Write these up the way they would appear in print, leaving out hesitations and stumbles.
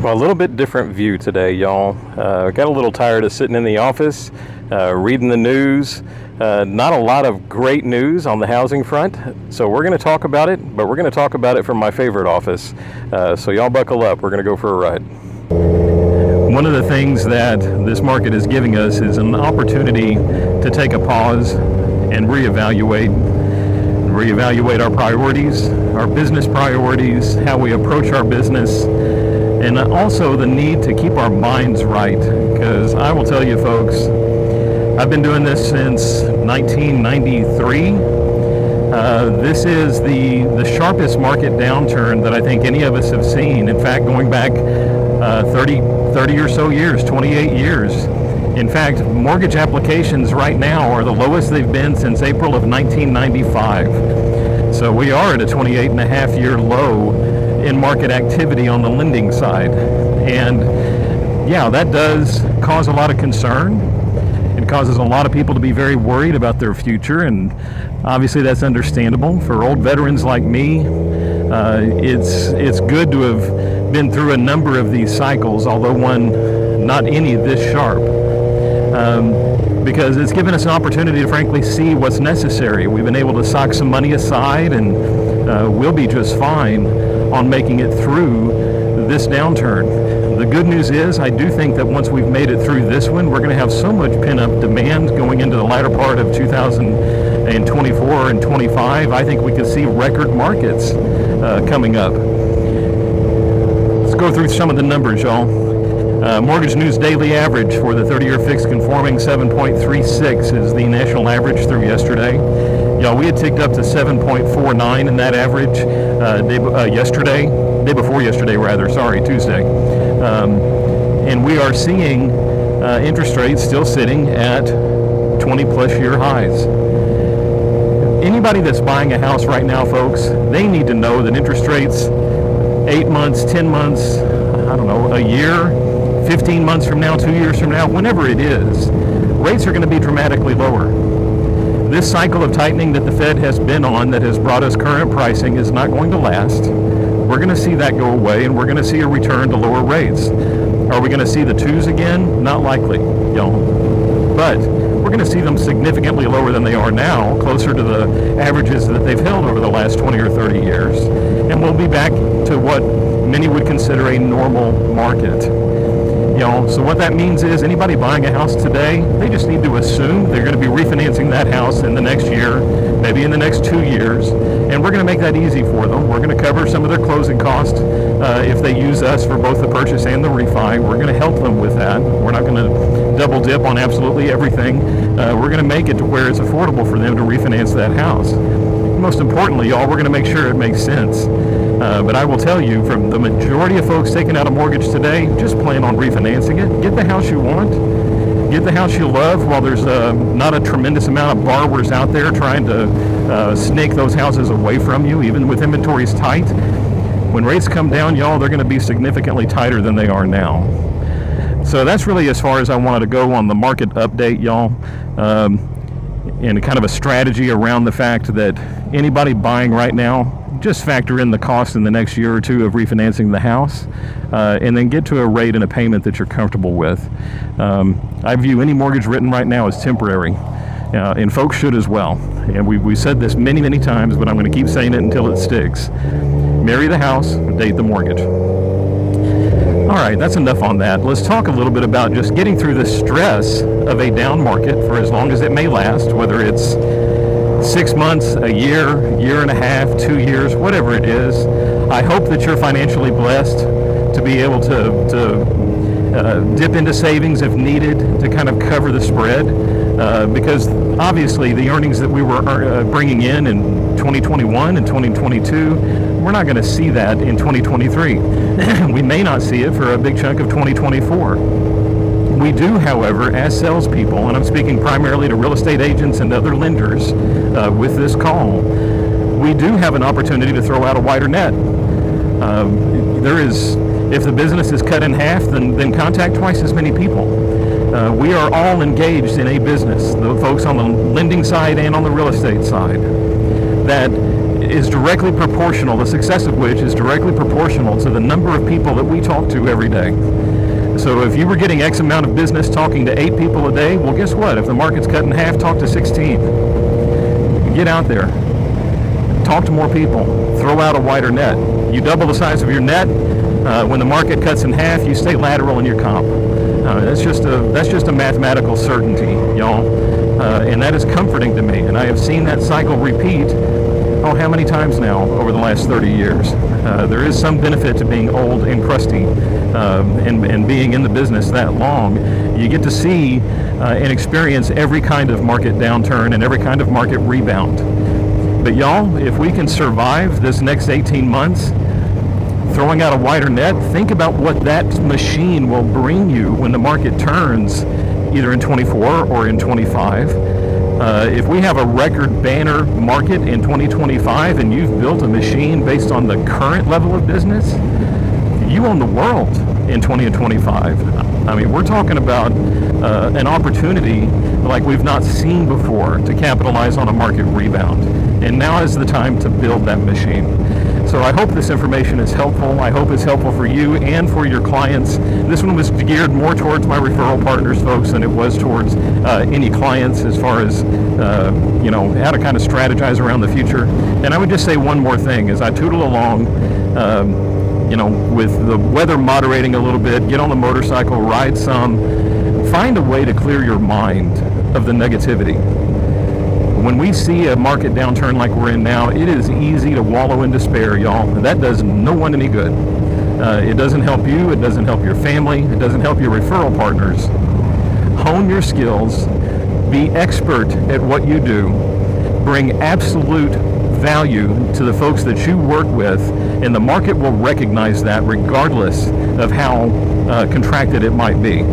Well, a little bit different view today, y'all. Got a little tired of sitting in the office, reading the news. Not a lot of great news on the housing front, so we're going to talk about it, but we're going to talk about it from my favorite office. So y'all buckle up. We're going to go for a ride. One of the things that this market is giving us is an opportunity to take a pause and reevaluate our priorities, our business priorities, how we approach our business, and also the need to keep our minds right. Because I will tell you folks, I've been doing this since 1993. This is the sharpest market downturn that I think any of us have seen. In fact, going back 30 or so years, 28 years. In fact, mortgage applications right now are the lowest they've been since April of 1995. So we are at a 28.5-year low in market activity on the lending side. And yeah, that does cause a lot of concern. It causes a lot of people to be very worried about their future, and obviously that's understandable. For old veterans like me, it's good to have been through a number of these cycles, although not any this sharp, because it's given us an opportunity to frankly see what's necessary. We've been able to sock some money aside, and we'll be just fine on making it through this downturn. The good news is, I do think that once we've made it through this one, we're going to have so much pent-up demand going into the latter part of 2024 and 25. I think we could see record markets coming up. Let's go through some of the numbers, y'all. Mortgage News daily average for the 30-year fixed conforming 7.36 is the national average through yesterday. Y'all, we had ticked up to 7.49 in that average day before yesterday, Tuesday. And we are seeing interest rates still sitting at 20-plus year highs. Anybody that's buying a house right now, folks, they need to know that interest rates 8 months, 10 months, a year, 15 months from now, 2 years from now, whenever it is, rates are going to be dramatically lower. This cycle of tightening that the Fed has been on, that has brought us current pricing, is not going to last. We're going to see that go away, and we're going to see a return to lower rates. Are we going to see the twos again? Not likely, y'all. But we're going to see them significantly lower than they are now, closer to the averages that they've held over the last 20 or 30 years. And we'll be back to what many would consider a normal market. So what that means is anybody buying a house today, they just need to assume they're going to be refinancing that house in the next year, maybe in the next 2 years, and we're going to make that easy for them. We're going to cover some of their closing costs if they use us for both the purchase and the refi. We're going to help them with that. We're not going to double dip on absolutely everything. We're going to make it to where it's affordable for them to refinance that house. Most importantly, y'all, we're going to make sure it makes sense. But I will tell you, from the majority of folks taking out a mortgage today, just plan on refinancing it. Get the house you want. Get the house you love while there's not a tremendous amount of borrowers out there trying to snake those houses away from you, even with inventories tight. When rates come down, y'all, they're going to be significantly tighter than they are now. So that's really as far as I wanted to go on the market update, y'all. And kind of a strategy around the fact that anybody buying right now, just factor in the cost in the next year or two of refinancing the house, and then get to a rate and a payment that you're comfortable with. I view any mortgage written right now as temporary, and folks should as well. And we said this many, many times, but I'm going to keep saying it until it sticks. Marry the house, date the mortgage. All right, that's enough on that. Let's talk a little bit about just getting through the stress of a down market for as long as it may last, whether it's 6 months, a year, year and a half, 2 years, whatever it is. I hope that you're financially blessed to be able to dip into savings if needed to kind of cover the spread, because obviously the earnings that we were bringing in 2021 and 2022, we're not going to see that in 2023. We may not see it for a big chunk of 2024. We do, however, as salespeople, and I'm speaking primarily to real estate agents and other lenders with this call, we do have an opportunity to throw out a wider net. If the business is cut in half, then contact twice as many people. We are all engaged in a business, the folks on the lending side and on the real estate side, that is directly proportional, the success of which is directly proportional to the number of people that we talk to every day. So if you were getting X amount of business talking to 8 people a day, well, guess what? If the market's cut in half, talk to 16. Get out there. Talk to more people. Throw out a wider net. You double the size of your net. When the market cuts in half, you stay lateral in your comp. That's just a mathematical certainty, y'all. And that is comforting to me. And I have seen that cycle repeat, how many times now over the last 30 years. There is some benefit to being old and crusty and being in the business that long. You get to see and experience every kind of market downturn and every kind of market rebound. But y'all, if we can survive this next 18 months, throwing out a wider net, think about what that machine will bring you when the market turns, either in 24 or in 25. If we have a record banner market in 2025 and you've built a machine based on the current level of business, you own the world in 2025. I mean, we're talking about an opportunity like we've not seen before to capitalize on a market rebound. And now is the time to build that machine. So I hope this information is helpful. I hope it's helpful for you and for your clients. This one was geared more towards my referral partners, folks, than it was towards any clients as far as, how to kind of strategize around the future. And I would just say one more thing as I tootle along, with the weather moderating a little bit, get on the motorcycle, ride some, find a way to clear your mind of the negativity. When we see a market downturn like we're in now, it is easy to wallow in despair, y'all. That does no one any good. It doesn't help you. It doesn't help your family. It doesn't help your referral partners. Hone your skills. Be expert at what you do. Bring absolute value to the folks that you work with, and the market will recognize that regardless of how contracted it might be.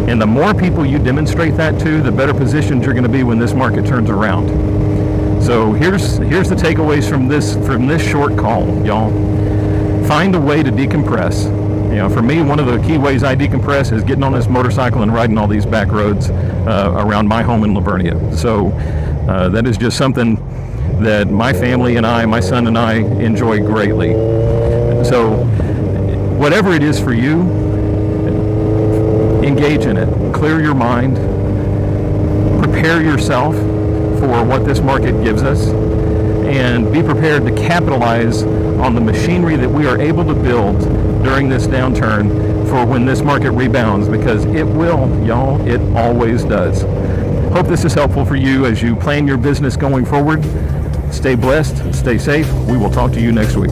And the more people you demonstrate that to, the better positioned you're going to be when this market turns around. So here's the takeaways from this short call, y'all. Find a way to decompress. For me, one of the key ways I decompress is getting on this motorcycle and riding all these back roads around my home in Livernia. So that is just something that my family and my son and I enjoy greatly. So whatever it is for you, engage in it. Clear your mind. Prepare yourself for what this market gives us, and be prepared to capitalize on the machinery that we are able to build during this downturn for when this market rebounds, because it will, y'all. It always does. Hope this is helpful for you as you plan your business going forward. Stay blessed. Stay safe. We will talk to you next week.